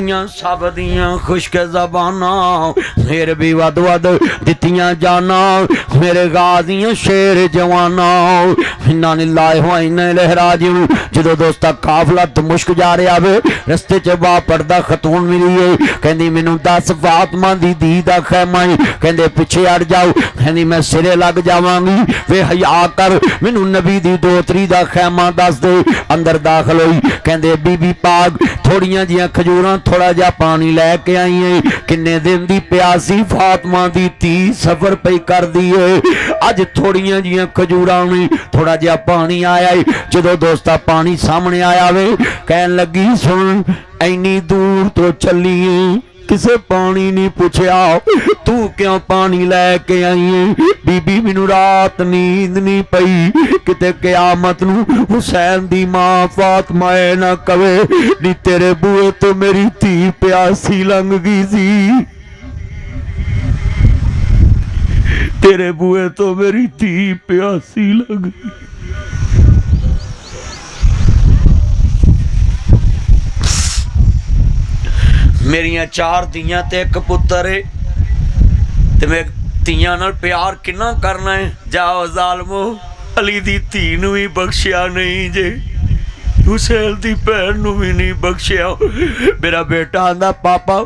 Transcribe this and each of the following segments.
सुनिया सब दियां खुश्क ज़बाना फिर भी वध वध दित्तियां जाना मेरे गाज़ियां शेर जवाना इन्ना लिल्लाहि व इन्ना इलैहि राजिऊन। जो दोस्ता काफला दमिश्क जा रहा वे रस्ते च बा पर्दा खतून मिली है कहंदी मैनू दस फातिमा दी धी दा खैमा है कहंदे पिछे हट जाओ कहंदी मैं सिरे लग जावांगी वे हया कर मैनू नबी दी दोतरी दा खैमा दस दे। अंदर दाखिल हुई कहंदे बीबी पाक थोड़ियां जियां खजूरां थोड़ा जा पानी लैके आई है किन्ने दिन दी प्यासी फातिमा दी धी सफर पई कर दी है अज थोड़ियां जियां खजूरां ने थोड़ा जा पानी आया है। जो दोस्ता पानी सामने आया वे कहन लगी सुन इन्नी दूर तो चली किसे पानी नहीं पूछया तू क्यों पानी लैके आई है बीबी मैनू रात नींद नहीं पई किते क़यामत नू हुसैन दी मां फातिमा ना कवे नी तेरे बूहे तो मेरी धी प्यासी लंघ गई सी तेरे बूहे तो मेरी धी प्यासी लंघ गई। मेरिया चार धीयां ते एक पुत्तर है ते मैं धीयां नाल प्यार किन्ना करना है। जाओ जालमो अली दी धी नूं भी बख्शिया नहीं जे हुसैन दी भैन नूं भी नहीं बख्शिया। मेरा बेटा आंदा पापा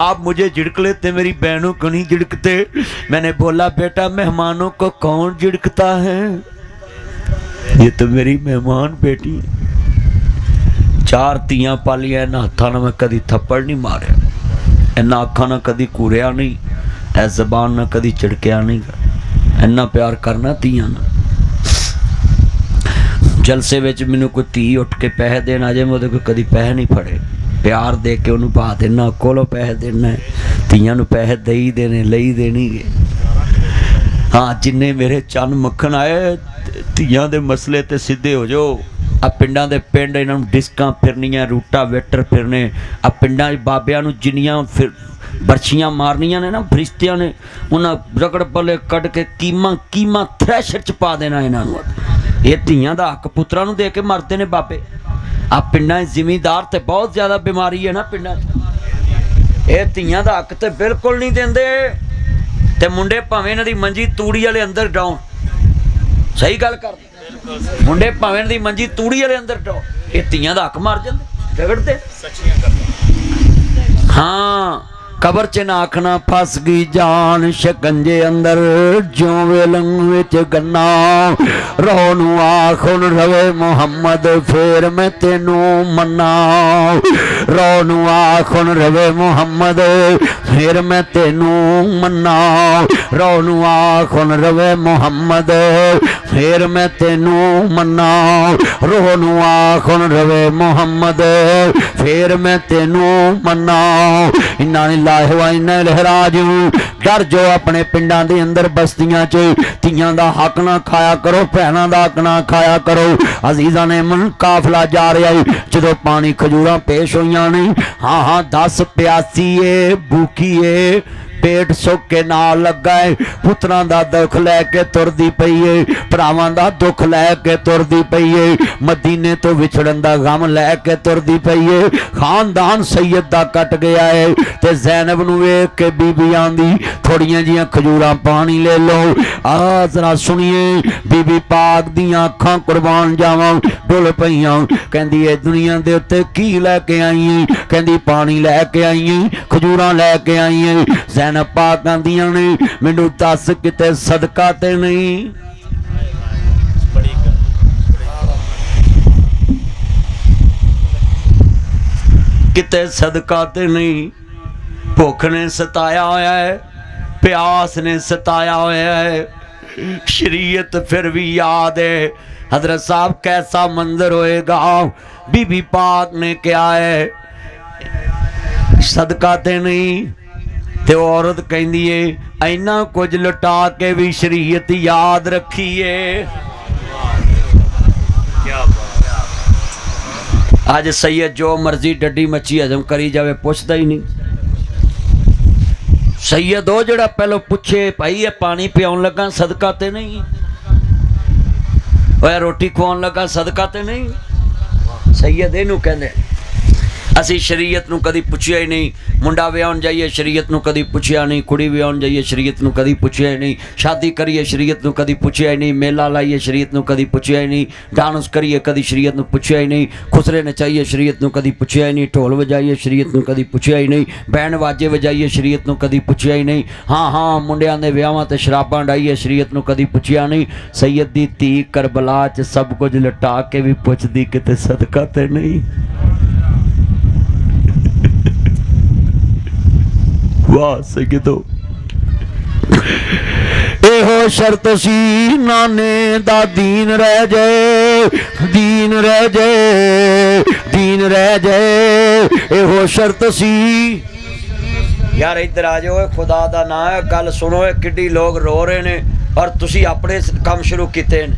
आप मुझे झिड़क लेते मेरी बहनों को नहीं झिड़कते। मैंने बोला बेटा मेहमानों को कौन झिड़कता है ये तो मेरी मेहमान बेटी है। चार धीयां पालिया इन्हां हत्थां नाल मैं कदी थप्पड़ नहीं मारिया इन्हां अखां नाल कदी घूरिया नहीं ऐ ज़बान नाल कदी झिड़किया नहीं इन्ना प्यार करना धीयां नाल। जलसे विच मैनूं कोई धी उठ के पैसे देण आ जाए मैं उहदे कोल कदी पैसे नहीं फड़े प्यार दे के उहनूं पा देना कोलों पैसे देना धीयां नूं पैसे दई देने लई देनी। हाँ जिन्ने मेरे चंद मक्खन आए धीयां दे मसले ते सीधे हो जाओ। आ पिंडां दे पिंड इन्हां नूं डिस्कां फिरनियां रूटा वेटर फिरने आ पिंडां बाबियां नूं जिन्नियां फिर बरछियां मारनियां ने ना फरिश्तियां ने उन्हां रगड़ बल्ले कट के कीमा थ्रैशर च पा देना इन्हां नूं। ये धीयां दा हक पुत्रां नूं दे के मरदे ने बाबे। आ पिंडां जिमीदार ते बहुत ज़्यादा बीमारी है ना पिंडां ये धीयां दा हक ते बिल्कुल नहीं देंदे ते मुंडे भावें इन्हां दी मंजी तूड़ी वाले अंदर डाउन सही गल कर मुंडे भावें दी मंजी तूड़ी वाले अंदर डाओ ये धीयां दा हक मार जांदे रगड़दे। हाँ कबर च ना आखना फस गई जान शिकंजे अंदर ज्यों वेलंग विच गन्ना रो नू आखुन रवे मुहम्मद फिर मैं तेनू मन्ना रो नू आखुन रवे मुहम्मद फिर मैं तेनू मन्ना रो नू आखुन रवे मुहम्मद फिर मैं तेनू मन्ना रो नू आखुन रवे मुहम्मद फिर मैं तेनू मन्ना। इन्ना डर जो अपने पिंडां दे अंदर बस्तियां च धीयां दा हक ना खाया करो भैणां दा हक ना खाया करो। अजीज़ां ने मन काफला जा रहा है जो पानी खजूरां पेश होईयां ने हाँ हाँ 10 प्यासी है भूखी है पेट सुख के नाल लगा है पुत्रां दा दुख लैके तुरदी पई है भरावां दा दुख लैके तुरदी पई है मदीने तो विछड़न दा गम लैके तुरदी पई है खानदान सैयद दा कट गया है ते ज़ैनब नूं वेख के बीबी आंदी थोड़ियां जियां खजूरां पानी ले लो। आ जरा सुनिए बीबी पाक दियां अखां कुर्बान जावां डुल पईयां कहंदी ए दुनिया दे उत्ते की लैके आई है कहंदी पानी लैके आई है खजूरां लैके आई है। ज़ैनब पाक आंदियां ने मैनू दस किते सदका ते नहीं किते सदका ते नहीं भुख ने सताया होया है प्यास ने सताया होया है शरीयत फिर भी याद है। हजरत साहब कैसा मंजर होएगा बीबी पाक ने क्या है सदका ते नहीं ते औरत कहंदी है इन्ना कुछ लुटा के भी शरीयत याद रखिए। आज सैयद जो मर्जी डड्डी मच्छी हजम करी जावे पुछदा ही नहीं। सैयद हो जड़ा पहलो पूछे भाई ये पानी पियाउन लगा सदका ते नहीं ओए रोटी खवाउन लगा सदका ते नहीं। सैयद इनू कहंदे ਅਸੀਂ ਸ਼ਰੀਅਤ ਨੂੰ ਕਦੀ ਪੁੱਛਿਆ ਹੀ ਨਹੀਂ। ਮੁੰਡਾ ਵਿਆਹਣ ਜਾਈਏ ਸ਼ਰੀਅਤ ਨੂੰ ਕਦੀ ਪੁੱਛਿਆ ਨਹੀਂ, ਕੁੜੀ ਵਿਆਹਣ ਜਾਈਏ ਸ਼ਰੀਅਤ ਨੂੰ ਕਦੀ ਪੁੱਛਿਆ ਹੀ ਨਹੀਂ, ਸ਼ਾਦੀ ਕਰੀਏ ਸ਼ਰੀਅਤ ਨੂੰ ਕਦੀ ਪੁੱਛਿਆ ਹੀ ਨਹੀਂ, ਮੇਲਾ ਲਾਈਏ ਸ਼ਰੀਅਤ ਨੂੰ ਕਦੀ ਪੁੱਛਿਆ ਹੀ ਨਹੀਂ, ਡਾਂਸ ਕਰੀਏ ਕਦੀ ਸ਼ਰੀਅਤ ਨੂੰ ਪੁੱਛਿਆ ਹੀ ਨਹੀਂ, ਖੁਸਰੇ ਨਚਾਈਏ ਸ਼ਰੀਅਤ ਨੂੰ ਕਦੀ ਪੁੱਛਿਆ ਹੀ ਨਹੀਂ, ਢੋਲ ਵਜਾਈਏ ਸ਼ਰੀਅਤ ਨੂੰ ਕਦੀ ਪੁੱਛਿਆ ਹੀ ਨਹੀਂ, ਬੈਂਡ ਵਾਜੇ ਵਜਾਈਏ ਸ਼ਰੀਅਤ ਨੂੰ ਕਦੀ ਪੁੱਛਿਆ ਹੀ ਨਹੀਂ। ਹਾਂ ਮੁੰਡਿਆਂ ਦੇ ਵਿਆਹਾਂ ਤੇ ਸ਼ਰਾਬਾਂ ਡਾਈਏ ਸ਼ਰੀਅਤ ਨੂੰ ਕਦੀ ਪੁੱਛਿਆ ਨਹੀਂ। ਸੈਯਦ ਦੀ ਧੀ ਕਰਬਲਾ 'ਚ ਸਭ ਕੁਝ ਲਟਾ ਕੇ ਵੀ ਪੁੱਛਦੀ ਕਿਤੇ ਸਦਕਾ ਤੇ ਨਹੀਂ। ਵਾਹ ਸੈਯਦੋ, ਇਹੋ ਸ਼ਰਤ ਸੀ ਨਾਨੇ ਦਾ ਦੀਨ ਰਹਿ ਜਾਏ, ਦੀਨ ਰਹਿ ਜਾਏ, ਦੀਨ ਰਹਿ ਜਾਏ, ਇਹੋ ਸ਼ਰਤ ਸੀ। यार इधर आ जाओ, खुदा दा ना है, गल सुनो, किड्डी लोग रो रहे ने और तुसी अपने काम शुरू किते ने।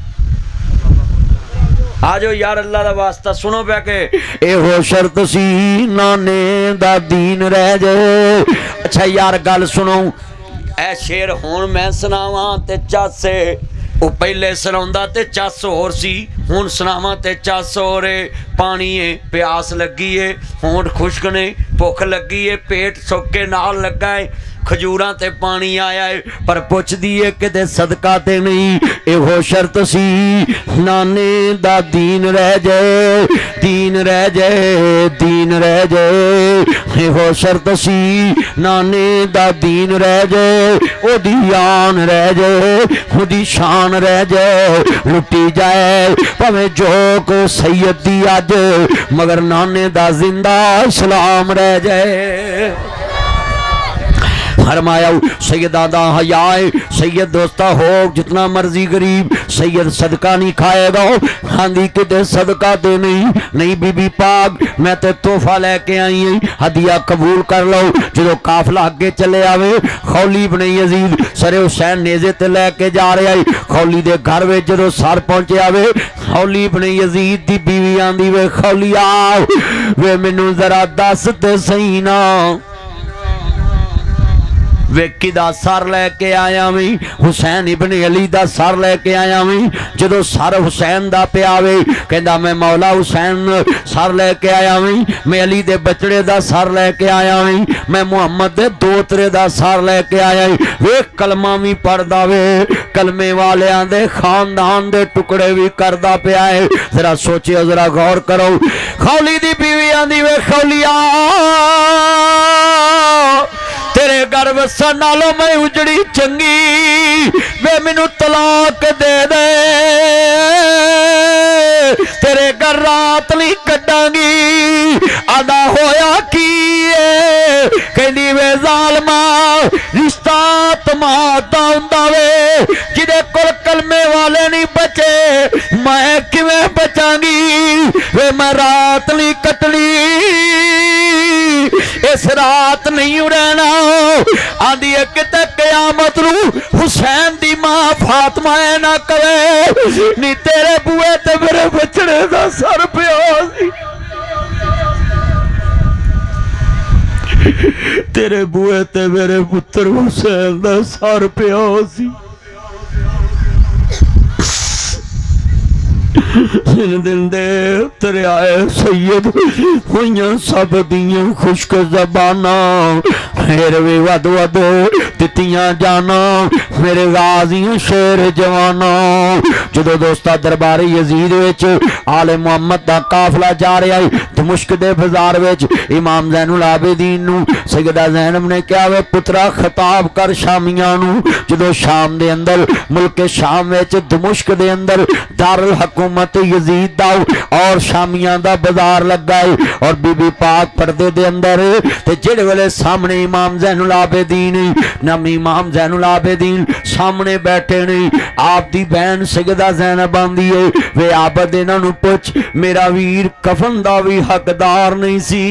आ जाओ यार, अल्लाह दा वास्ता सुनो पै के। एहो शर्त सी नाने दा दीन रह जाए। अच्छा यार गल सुनो, ए शेर हुण मैं सुनावां ते चासे ਉਹ ਪਹਿਲੇ ਸੁਣਾਉਂਦਾ ਤੇ ਚੱਸ ਹੋਰ ਸੀ, ਹੁਣ ਸੁਣਾਵਾਂ ਤੇ ਚੱਸ ਹੋਰ ਏ। ਪਾਣੀ ਏ ਪਿਆਸ ਲੱਗੀ ਏ, ਹੋਂਠ ਖੁਸ਼ਕ ਨੇ, ਭੁੱਖ ਲੱਗੀ ਏ, ਪੇਟ ਸੁੱਕ ਕੇ ਨਾਲ ਲੱਗਾ ਏ, ਖਜੂਰਾਂ ਤੇ ਪਾਣੀ ਆਇਆ ਏ, ਪਰ ਪੁੱਛਦੀ ਏ ਕਿਤੇ ਸਦਕਾ ਤੇ ਨਹੀਂ। ਇਹੋ ਸ਼ਰਤ ਸੀ ਨਾਨੇ ਦਾ ਦੀਨ ਰਹਿ ਜਾਏ, ਦੀਨ ਰਹਿ ਜਾਏ, ਦੀਨ ਰਹਿ ਜਾਏ, ਇਹੋ ਸ਼ਰਤ ਸੀ ਨਾਨੇ ਦਾ ਦੀਨ ਰਹਿ ਜਾਏ, ਉਹਦੀ ਆਨ ਰਹਿ ਜਾਏ, ਉਹਦੀ शान रह जाए, लुटी जाए भावें जोक सैयद दी अज, मगर नाने दा जिंदा सलाम रह जाए। फरमाया सैयदा दा हयाए, सैयद दोस्ता हो जितना मर्जी गरीब, सैयद सदका नहीं खाएगा। आंधी किते सदका दे नहीं, नहीं बीबी पाक मैं ते तोहफा लैके आई हूँ, हदिया कबूल कर लो। जो काफला अगे चले आवे, खौली बने यजीद सरे हुसैन नेजे ते लैके जा रहा है, खौली दे घर में जो सर पहुंचे आवे, खौली बने यजीद दी बीवी आंदी वे खौली आ वे मैनू जरा दस ते सही ना वेकी दा सर लैके आया वी, हुसैन इब्ने अली दा सर लैके आया वी। जो सर हुसैन दा पे आवे कहंदा मैं मौला हुसैन सर लैके आया वी, मैं अली दे बचड़े दा सर लैके आया वी, मैं मुहम्मद दे दोतरे दा सर लैके आया वे। कलमा भी पढ़दा वे, कलमे वालियां दे खानदान दे टुकड़े भी करदा पिया है। जरा सोचियो, जरा गौर करो। खौली दी बीवी आंदी वे खौलिया तेरे घर वसन नालों मैं उजड़ी चंगी, वे मैनू तलाक दे दे, तेरे घर रात नहीं कटांगी। आदा होया की कहनी वे जालमा रिश्ता तमाता हुंदा वे, जिदे कोल कलमे वाले नहीं बचे मैं किवें बचांगी। वे मैं रात नहीं कटनी, इस रात नहीं रहना। आंदी किते कयामत नू हुसैन दी मां फातिमा ना करे, नी तेरे बुए ते मेरे बचड़े दा सर पिया सी, तेरे बुए ते मेरे पुत्र हुसैन दा सर पिया सी। दिन दे उतरे आए सैयद होइयां सब दियां खुश्क ज़बाना, फिर भी वध वध दित्तियां जाना मेरे गाज़ियां शेर जवाना। जो दोस्ता दरबारी यजीद विच आले मुहम्मद दा काफला जा रहा है, दमिश्क दे बाजार विच इमाम ज़ैनुल आबिदीन नू सैयदा ज़ैनब ने कहा वे पुत्रा खिताब कर शामियां नू। जो शाम दे अंदर मुल्क शाम विच दमिश्क दे अंदर दारुल हुकूमत यजीद दा और शामियां दा बाजार लगा है, और बीबी पाक पर्दे दे अंदर ते जेड़े वेले सामने इमाम ज़ैनुल आबिदीन नम इमाम ज़ैनुल आबिदीन सामने बैठे ने, आप दी बहन सैयदा ज़ैनब आंदी है वे आबद इन्हां नू पुछ मेरा वीर कफन दा भी हकदार नहीं सी।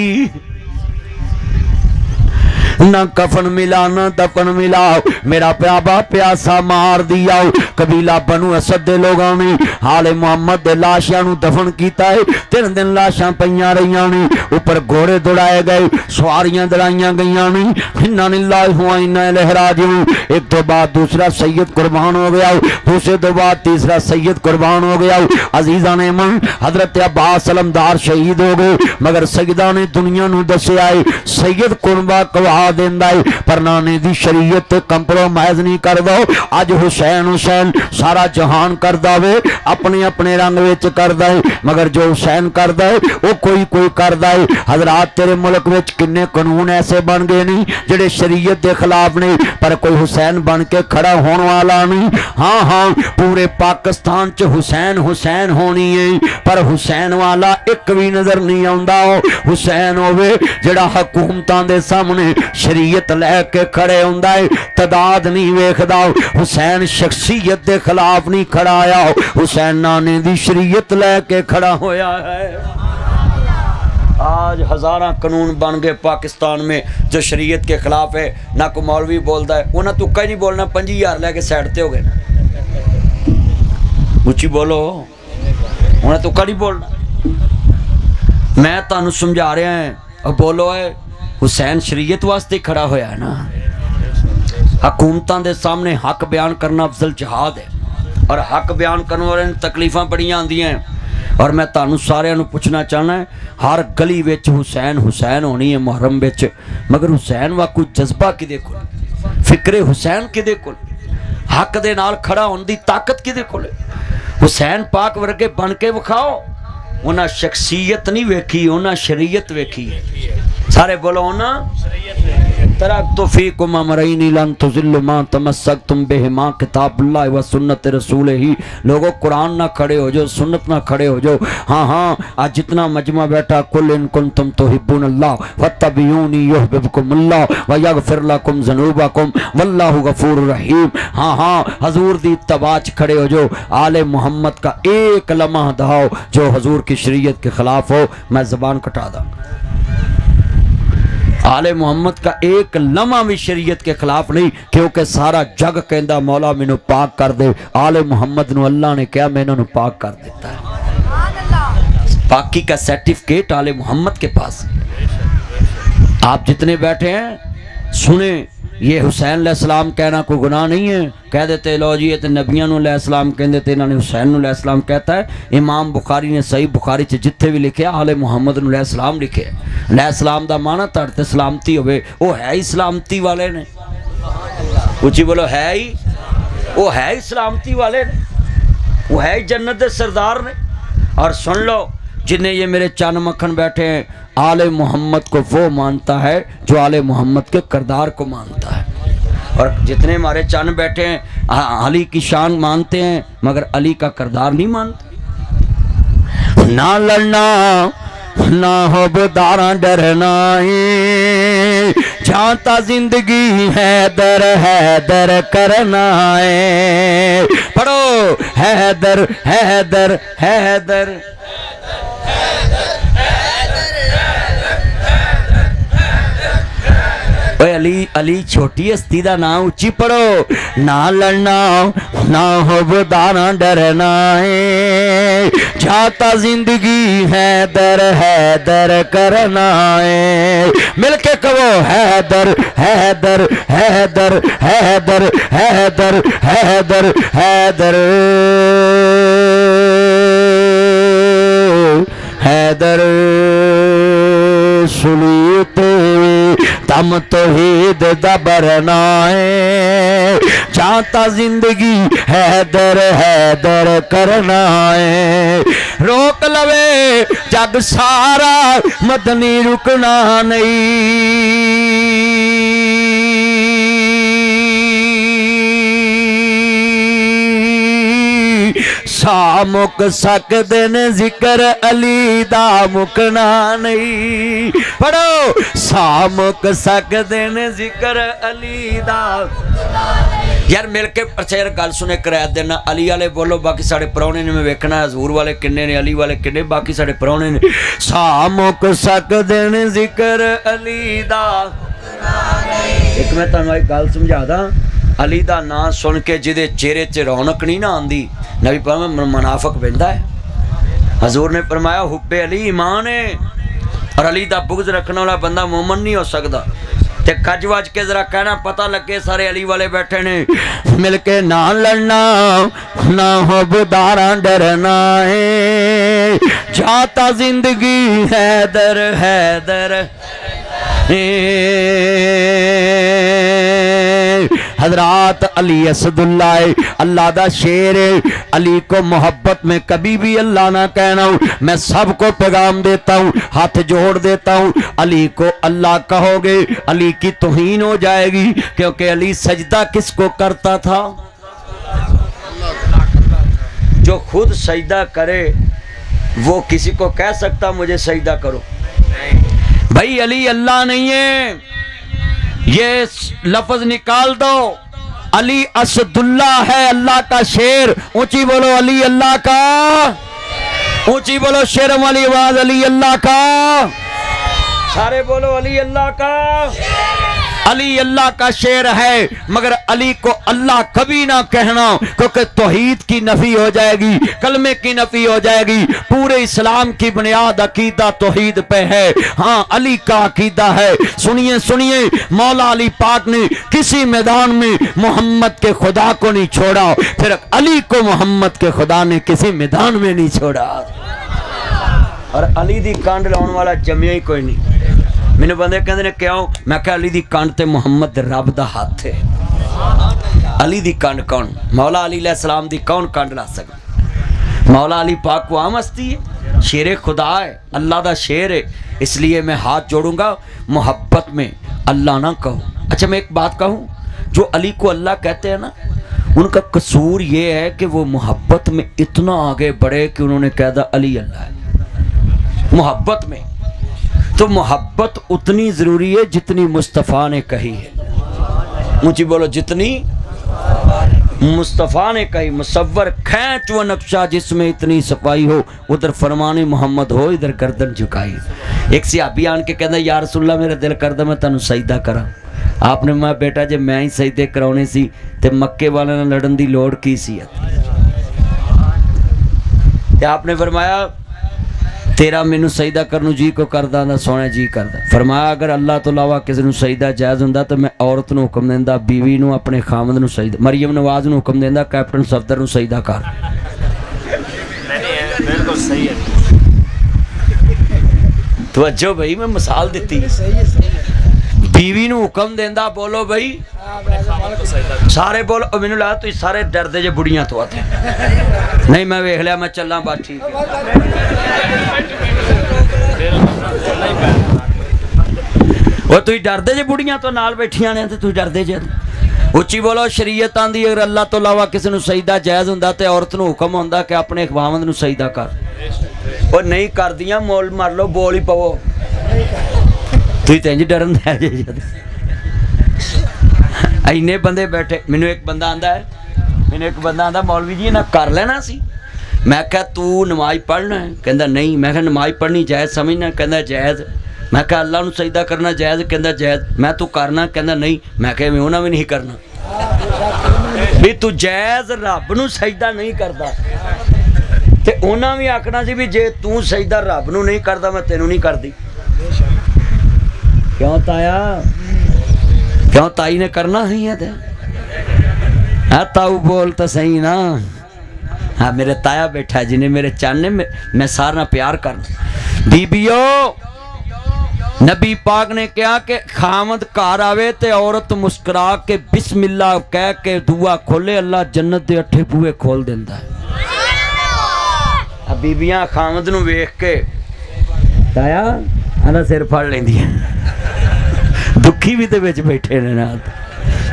ना कफन मिला ना दफन मिला, मेरा प्याबा प्यासा मार दिया। कबीला बनू असद दे लोगों ने आले मुहम्मद दे लाशां नूं दफन कीता है। 3 दिन लाशां पईयां रहीआं ने, ऊपर घोड़े दौड़ाए गए, सवारियां दौड़ाईयां गईयां ने। इन्ना लिल्लाहि व इन्ना इलैहि राजिऊन। एक तो बाद दूसरा सैयद कुर्बान हो गया, दूसरे तो बाद तीसरा सैयद कुर्बान हो गया। अजीजा ने मन हजरत अब्बास अलमदार शहीद हो गए, मगर सैयदा ने दुनिया नूं दस्सिया है सैयद कुर्बा गवा देंदा है, पर नाने दी शरीयत कंप्रोमाइज नहीं कर दो। अज हुसैन हुसैन सारा जहान करदा वे, अपने अपने रंग विच करदा है, मगर जो हुसैन करदा है वो कोई कोई करदा है। हजरात तेरे मुल्क विच किन्ने कानून ऐसे बन गए नहीं जिहड़े शरीयत के खिलाफ नहीं, पर कोई हुसैन बन के खड़ा होने वाला नहीं। हाँ हाँ, पूरे पाकिस्तान च हुसैन हुसैन होनी है, पर हुसैन वाला एक भी नजर नहीं आउंदा। हुसैन होवे जिहड़ा हुकूमतां दे सामने शरीयत लैके खड़े हुंदा है, तदाद नहीं वेखदा। हुसैन शख्सियत दे खिलाफ नहीं खड़ा आया, हुसैन नाने दी शरीयत लैके खड़ा होया है। आज हज़ारा कानून बन गए पाकिस्तान में जो शरीयत के खिलाफ है। ना को मौलवी बोलता है, उन्हें तुक्का ही नहीं बोलना, 50,000 लैके साइड ते हो गए। उच्ची बोलो, उन्हें तुक्का नहीं बोलना। मैं तुहानू समझा रहा है, अब बोलो है हुसैन शरीयत वास्ते खड़ा होया है ना। हुकूमतां दे सामने हक बयान करना अफजल जिहाद है, और हक बयान करने वाले तकलीफां बड़ियां आंदियां हैं। और मैं तुहानू सारिਆਂ ਨੂੰ पुछना चाहना है, हर गली विच हुसैन हुसैन होनी है मुहर्रम विच, मगर हुसैन वाकू जज्बा किदे कोल, फिक्रे हुसैन किदे कोल, हक दे नाल खड़ा होने दी ताकत किदे कोल। हुसैन पाक वर्गे बन के विखाओ। उन्हें शख्सियत नहीं वेखी, उन्हें शरीयत वेखी। सारे बोलो ना, तरक्तु फीकुम अमरैनि लन तुज़िल्लु मा तमस्सकतुम बिहिमा किताबुल्लाह व सुन्नत रसूलिही। लोगों कुरान ना खड़े हो जाओ, सुन्नत ना खड़े हो जाओ। हाँ हाँ, आज जितना मजमा बैठा, कुल इन कुंतुम तुहिब्बुनल्लाह फत्तबिऊनी युहब्बुकुमुल्लाह व यगफिर लकुम ज़ुनूबकुम वल्लाहु गफूरुर रहीम। हाँ हाँ, हजूर दी इत्तबाच खड़े हो जाओ। आले मोहम्मद का एक लम्हा दहाओ जो हजूर की शरीयत के खिलाफ हो, मैं ज़बान कटा दूँगा। आले मोहम्मद का एक लम्हा भी शरीयत के खिलाफ नहीं, क्योंकि सारा जग कहता मौला मैनू पाक कर दे। आले मोहम्मद नू अल्लाह ने कहा मैं इन्होंने पाक कर देता है। पाकी का सर्टिफिकेट आले मोहम्मद के पास। आप जितने बैठे हैं सुने, ये हुसैन अलैहिस्सलाम कहना कोई गुनाह नहीं है। कह देते लो जी ये तो नबियां नूं अलैहिस्सलाम कहते थे, इन्होंने हुसैन नूं अलैहिस्सलाम कहता है। इमाम बुखारी ने सही बुखारी च जिथे भी लिखे आले मुहम्मद नूं अलैहिस्सलाम लिखे। अलैहिस्सलाम दा माना तुहाडे ते सलामती होवे, वो है ही सलामती वाले ने। उची बोलो, है ही, वो है ही सलामती वाले ने, वो है ही जन्नत दे सरदार ने। और सुन लो, जिन्हें ये मेरे चन मक्खन बैठे हैं, आले मोहम्मद को वो मानता है जो आले मोहम्मद के किरदार को मानता है। और जितने हमारे चन बैठे हैं अली की शान मानते हैं, मगर अली का किरदार नहीं मानते। ना लड़ना ना हो बदारा डरना है, जाता जिंदगी है दर करना है। पढ़ो हैदर हैदर हैदर। अली अली छोटी हस्ती का नाम उच्ची पढ़ो। ना लड़ना ना हो बदाना डरना है, जाता जिंदगी है दर करना है। मिलके कहो हैदर हैदर हैदर हैदर हैदर हैदर हैदर हैदर। सुनीते दम तौहीद दा बरना है, जाता जिंदगी हैदर करना है। रोक लवे जग सारा मदनी रुकना नहीं। मुक सकदे ने जिक्र अली दा मुकना नहीं। पढ़ो सा मुक सकदे ने जिक्र अली दा। यार मिल के प्रचार गल सुने कराया देना अली वाले बोलो बाकी साढ़े परौने ने मैं वेखना हजूर वाले किन्ने ने अली वाले किन्ने बाकी साढ़े परौने ने सा मुक सकदे ने जिक्र अली दा एक मैं तुहानू एक गल समझा दा अली दा नाम सुन के जिहदे चेहरे च रौनक नहीं ना आंदी नबी पाक मुनाफिक बंदा है हजूर ने फरमाया हुब्बे अली ईमान है और अली दा बुग़्ज़ रखने वाला बंदा मोमन नहीं हो सकता ते कज वज के जरा कहना पता लगे सारे अली वाले बैठे ने मिल के ना लड़ना ना हो बुदारा डरना है जाता जिंदगी हैदर हैदर हजरात अली असदुल्लाह अल्लाह दा शेर है अली को मोहब्बत में कभी भी अल्लाह ना कहना हूँ मैं सबको पैगाम देता हूँ हाथ जोड़ देता हूँ अली को अल्लाह कहोगे अली की तौहीन हो जाएगी क्योंकि अली सजदा किसको करता था जो खुद सजदा करे वो किसी को कह सकता मुझे सजदा करो भाई अली अल्लाह नहीं है ये लफ्ज निकाल दो अली असदुल्ला है अल्लाह का शेर ऊंची बोलो अली अल्लाह का ऊंची बोलो शेर वाली आवाज अली अल्लाह का सारे बोलो अली अल्लाह का अली अल्लाह का शेर है मगर अली को अल्लाह कभी ना कहना क्योंकि तौहीद की नफी हो जाएगी कलमे की नफी हो जाएगी पूरे इस्लाम की बुनियाद अकीदा तौहीद पे है हाँ अली का अकीदा है सुनिए सुनिए मौला अली पाक ने किसी मैदान में मोहम्मद के खुदा को नहीं छोड़ा फिर अली को मोहम्मद के खुदा ने किसी मैदान में नहीं छोड़ा और अली दी कांड लाने वाला जमिया ही कोई नहीं मैंने बंदे कहते ने क्यों मैं क्या अली दी कांड ते मुहम्मद रब दा हाथ है अली दी कांड कौन मौला अली अलैहिस्सलाम दी कौन कांड ला सकता मौला अली पाक को आम हस्ती है शेर खुदा है अल्लाह दा शेर है इसलिए मैं हाथ जोड़ूंगा मोहब्बत में अल्लाह ना कहो अच्छा मैं एक बात कहूँ जो अली को अल्लाह कहते हैं ना उनका कसूर ये है कि वो मोहब्बत में इतना आगे बढ़े कि उन्होंने कह दिया अली अल्लाह है मोहब्बत में तो मोहब्बत उतनी ज़रूरी है जितनी मुस्तफ़ा ने कही है ऊंची बोलो जितनी मुस्तफ़ा ने कही मुसव्वर खैच वो नक्शा जिसमें इतनी सफाई हो उधर फरमाने मोहम्मद हो इधर गर्दन झुकाई एक सहाबी आन के कहता या रसूलल्लाह मेरा दिल करदा मैं तेनू सजदा करा आपने मैं बेटा जे मैं ही सजदे कराने सी ते मक्के वाले नाल लड़न दी लोड़ की सी ते आपने फरमाया तेरा मैनू सजदा करनू जी को करदा ना सोने जी करदा फरमाया अगर अल्लाह तो इलावा किसी नू सजदा जायज़ हुंदा तो मैं औरत नू हुक्म देंदा बीवी नू अपने खामद नू सजदा मरियम नवाज नू हुक्म देंदा कैप्टन सफदर नू सजदा कर बिल्कुल सही है तवज्जो भाई मैं मिसाल दी बीवी नू हुक्म देंदा बोलो भाई सारे बोलो मैनू लगा तुसीं सारे डरदे जे बुढ़ियां तो आते नहीं मैं वेख लिया मैं चलना बात ठीक वो तुसीं डरदे जे बुढ़ियां तो नाल बैठियां ने ते तुसीं डरदे जे उच्ची बोलो शरीयत आंदी अगर अल्लाह तो इलावा किसी नू सजदा जायज़ हुंदा ते औरत नू हुक्म हुंदा कि अपने खामद नू सजदा कर और नहीं करदियां मोल मार लो बोल ही पवो तुसीं ते इंज डरन दे जे इन्ने बंदे बैठे मैनू एक बंदा आंदा है मैनू एक बंदा आंदा मौलवी जी ना कर लेना सी मैं क्या तू नमाज पढ़ना है कहता नहीं मैं क्या नमाज पढ़नी जायज़ समझना कहता जायज़ मैं क्या अल्लाह नू सजदा करना जायज़ कहता जायज़ मैं तू करना कहता नहीं मैं क्या मैं उन्हें भी नहीं करना भी तू जायज़ रब नू सजदा नहीं करता ते उन्हें भी आखना सी भी जे तू सजदा रब नू नहीं करता मैं तेनू नहीं करती क्यों ताया क्यों ताई ने करना ही है हाँ ताऊ बोल तो सही ना हाँ मेरे ताया बैठा है जिन्हें मेरे चाने में मैं सारा प्यार कर बीबियो नबी पाक ने कहा कि खामद घर आवे ते औरत मुस्कुरा के बिस्मिल्लाह कह के दुआ खोले अल्लाह जन्नत दे 8 बूहे खोल देंदा है अब बीबियां खामद नू वेख के ताया आना सिर फड़ लेंदियां दुखी भी तो बिच बैठे ने ना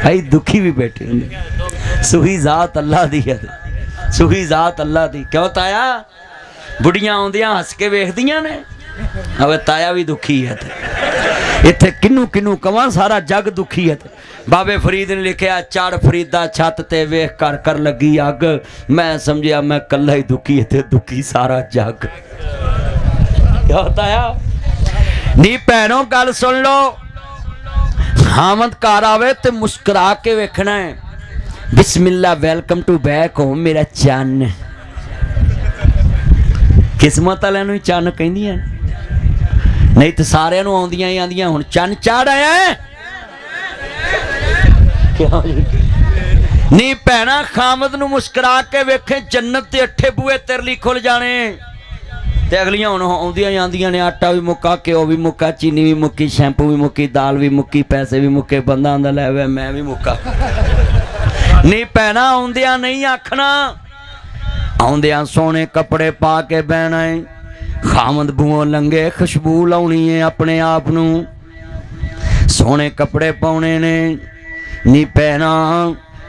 भाई दुखी भी बैठे ने सुही जात अल्लाह दी है सुही जात अल्लाह दी क्यों ताया बुढ़ियां आउंदियां हस के वेखदियां ने अब ताया भी दुखी है इत्थे किनू किनू कवां सारा जग दुखी है। बाबे फरीद ने लिखिया चढ़ फरीदा छत ते वेख कर कर लगी अग, मैं समझिया मैं कल्ला ही दुखी है ते दुखी सारा जग। क्या होता है नी भैनों, गल सुन लो, हामद घर आवे ते मुस्कुरा के वेखना है, बिस्मिल्ला वेलकम टू बैक होम मेरा चन्न। किस्मत वालियां नूं ही चन्न कहंदियां, नहीं तो सारियां नूं आउंदियां ही आंदियां हुण चन्न चाड़ आया है। नी भैणा खामद नूं मुस्कुरा के वेखे, जन्नत दे अठे बूहे तेरे लई खुल जाने। ते अगलियां हुण आउंदियां ही आंदियां ने, आटा भी मुक्का, घ्यो भी मुक्का, चीनी भी मुक्की, शैंपू भी मुक्की, दाल भी मुक्की, पैसे भी मुक्के, बंदा आंदा लै वे मैं भी मुक्का। नी भैणा आउंदियां नहीं आखना, आउंदियां सोने कपड़े पा के बहना है, खामद बूहों लंघे खुशबू लाउणी है अपने आप नूं, सोने कपड़े पाउणे ने। नी भैणा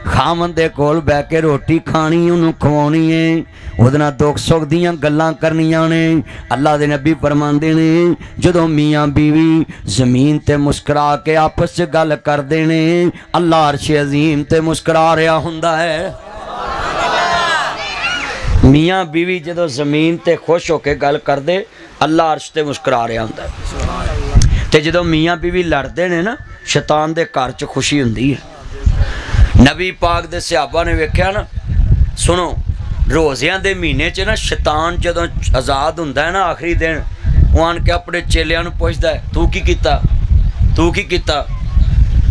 खामद दे कोल बह के रोटी खानी, उन्होंने खवाउणी है, उहदे नाल दुख सुख दियां गल्लां करनियां ने। अल्लाह दे नबी फरमांदे ने जदों मियाँ बीवी जमीन ते मुस्कुरा के आपस च गल करदे ने, अल्लाह अर्श अजीम ते मुस्कुरा रहा हुंदा है। मियाँ बीवी जदों जमीन ते खुश होके गल करदे, अल्लाह अर्श ते मुस्कुरा रहा हुंदा है। ते जदों मियाँ बीवी लड़दे ने ना, शैतान दे घर च खुशी हुंदी है। नबी पाक दे सहाबा ने वेख्या ना, सुनो रोज़ियां दे महीने च ना शैतान जदों आज़ाद हुंदा है ना आखिरी दिन, वो आन के अपने चेलियां नूं पुछदा है तू की कीता, तू की कीता।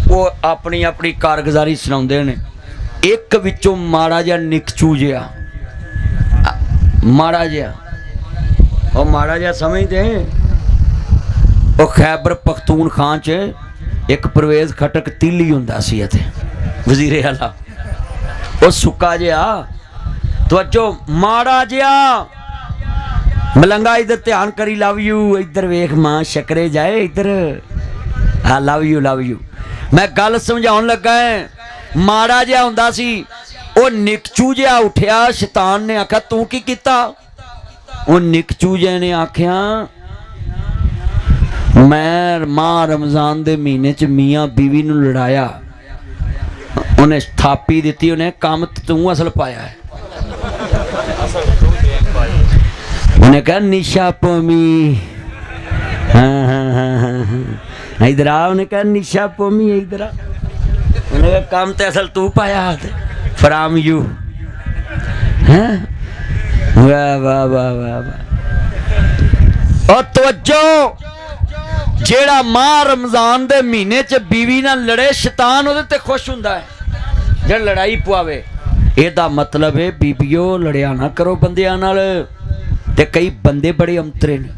वो अपनी अपनी कारगुजारी सुणाउंदे ने। एक विचों माड़ा जिहा निकचू जिहा, माड़ा जिहा, वो माड़ा जिहा समझदे, वो खैबर पख्तूनख्वा च एक परवेज़ खटक तीली हुंदा सी इत्थे वजीरे आला, वो सुक्का जिहा, तवज्जो माड़ा जिहा मलंगा, इधर ध्यान करी, लव यू, इधर वेख मां शकरे जाए इधर, हाँ लव यू। मैं गल समझाउण लगा है, माड़ा जिहा हुंदा सी, वो निकचू जिहा उठिया, शैतान ने आख्या तू की कीता। वो निकचू जिहे ने आख्या मैं मां रमजान दे महीने च मियाँ बीवी नूं लड़ाया, उन्हें थापी दी, उन्हें काम तू असल पाया है। उन्हें कहा निशा पोमी, हाँ इधर आ, उन्हें कहा निशा पोमी इधर आ, उन्हें कहा काम तो असल तू पाया फ्राम यू। वाह वाह वाह वाह वाह। और तवज्जो, जेड़ा मां रमजान दे महीने च बीवी नाल लड़े, शैतान उहदे ते खुश हुंदा है, जेड़ा लड़ाई पवावे। एदा मतलब है बीबियो लड़िया ना करो बंदियां नाल। ते कई बंदे बड़े अंतरे ने,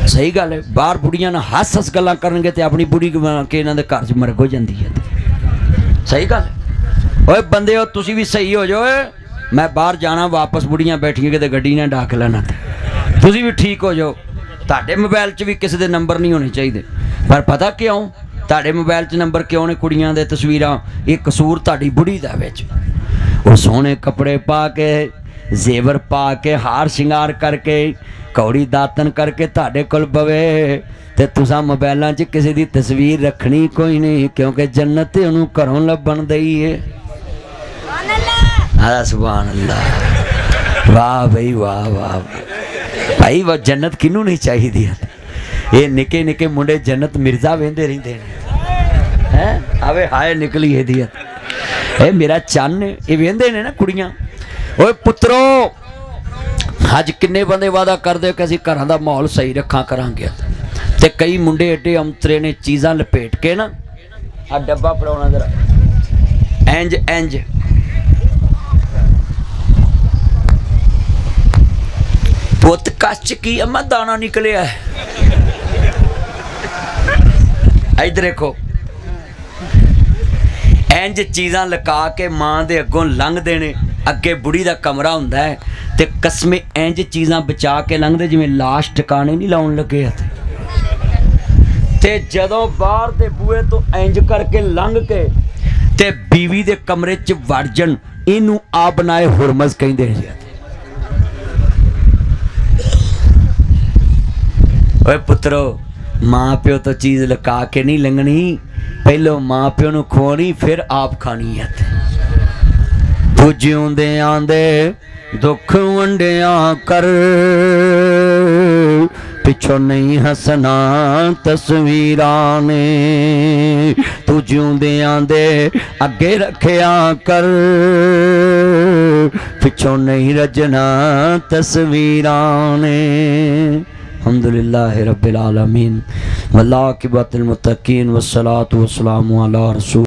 सही गल है, बाहर बुढ़ियां नाल हस हस गल्लां करनगे ते अपनी बुढ़ी के इन्हां दे घर च मरग हो जांदी है। सही गल है। ओए बंदे हो तुसी भी सही हो जाओ, मैं बाहर जाना वापस बुढ़ियां बैठियां किते गड्डी ना डाक लेना, तुसी भी ठीक हो जाओ। तुहाडे मोबाइल च भी किसी दे नंबर नहीं होने चाहिए, पर पता क्यों तुहाडे मोबाइल च नंबर क्यों ने कुड़ियां दे तस्वीरां, ये कसूर तुहाडी बुढ़ी दा विच। वो सोहने कपड़े पा के, जेवर पा के, हार शिंगार करके, कौड़ी दातन करके तुहाडे कोल बवे, ते तुसां मोबाइलां च किसी दी तस्वीर रखनी कोई नहीं, क्योंकि जन्नत ते उहनूं घरों लभण दई है। सुभान अल्लाह, वाह भाई वाह वाह भाई, वह जन्नत किनू नहीं चाहिए। ये निके निके मुंडे जन्नत मिर्जा वेंदे रहंदे हैं, आवे हाय निकली हदियत, ए मेरा चन्न, ये वेंदे ने ना कुड़ियां। ओए पुत्रो, अज किन्ने बंदे वादा करदे कि असीं घरां दा माहौल सही रखा करांगे, ते कई मुंडे एडे अंतरे ने चीज़ां लपेट के ना, आ डब्बा फड़ाउणा जरा, इंज इंज पुत कच की अम्मा दाना निकलिया है, इधर देखो, इंज चीज़ां लका के मां दे अगों लंघदे ने, अगे बुढ़ी दा कमरा हुंदा है, ते कसमे इंज चीज़ां बचा के लंघदे जिवें लाश ठिकाने नहीं लाउण लगे हथे। ते जदों बाहर दे बूहे तो इंज करके लंघ के ते बीवी दे कमरे च वड़ जन, इनू आ बनाए हुरमज कहंदे ने। ओए पुत्रो, माँ प्यो तो चीज़ लुका के नहीं लंघनी, पहलो माँ प्यो नूं खवानी फिर आप खानी है। तू जिउंदियां दे दुख वंडिया कर, पिछों नहीं हसना तस्वीरां ने। तू जिउंदियां दे अगे रखिया कर, पिछों नहीं रजना तस्वीरां ने। अल्हम्दुलिल्लाहि रब्बिल आलमीन वल्लाकिबतुल मुत्तकीन वस्सलातु वस्सलामु अला रसूल।